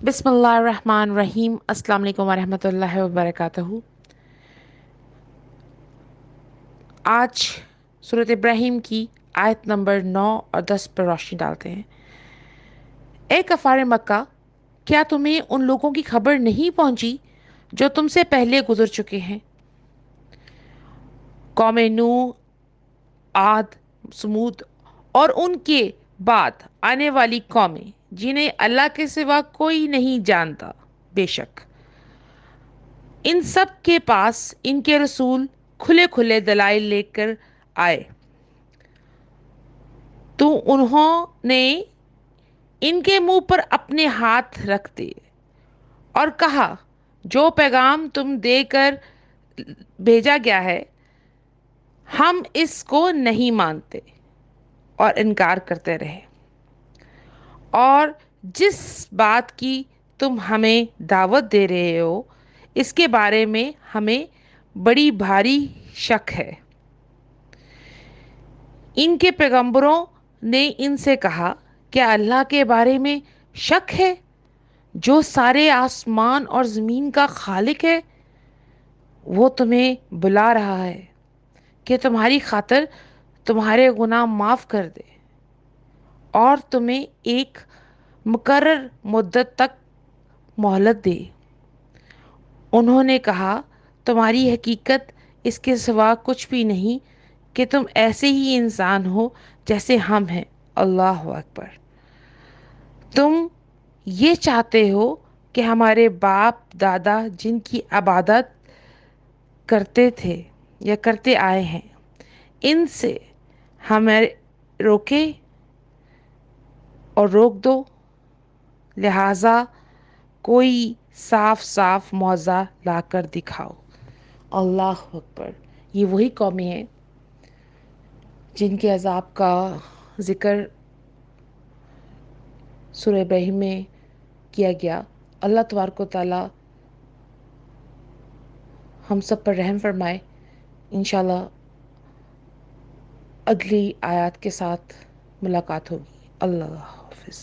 बिस्मिल्लाहिर्रहमानिर्रहीम। अस्सलाम वालेकुम वरहमतुल्लाहि वबरकातुहू। आज सूरत इब्राहिम की आयत नंबर 9 और 10 पर रोशनी डालते हैं। ए कफ़ार मक्का, क्या तुम्हें उन लोगों की खबर नहीं पहुंची जो तुमसे पहले गुजर चुके हैं? कौम नूह, आद, समूद और उनके बाद आने वाली कौमें जिन्हें अल्लाह के सिवा कोई नहीं जानता। बेशक इन सब के पास इनके रसूल खुले खुले दलाइल लेकर आए, तो उन्होंने इनके मुंह पर अपने हाथ रख दिए और कहा, जो पैगाम तुम देकर भेजा गया है हम इसको नहीं मानते, और इनकार करते रहे। और जिस बात की तुम हमें दावत दे रहे हो इसके बारे में हमें बड़ी भारी शक है। इनके पैगंबरों ने इनसे कहा, क्या अल्लाह के बारे में शक है जो सारे आसमान और ज़मीन का खालिक है? वो तुम्हें बुला रहा है कि तुम्हारी खातिर तुम्हारे गुनाह माफ़ कर दे और तुम्हें एक मुकर्रर मुद्दत तक मोहलत दे। उन्होंने कहा, तुम्हारी हकीकत इसके सिवा कुछ भी नहीं कि तुम ऐसे ही इंसान हो जैसे हम हैं। अल्लाह अकबर। तुम ये चाहते हो कि हमारे बाप दादा जिनकी इबादत करते थे या करते आए हैं इनसे हमें रोके और रोक दो। लिहाजा कोई साफ साफ मौज़ा लाकर दिखाओ। अल्लाह अकबर। ये वही कौमें हैं जिनके अजाब का ज़िक्र सूरह इब्राहिम में किया गया। अल्लाह तबारक व तआला हम सब पर रहम फरमाए। इंशाल्लाह अगली आयत के साथ मुलाकात होगी। अल्लाह हाफिज़।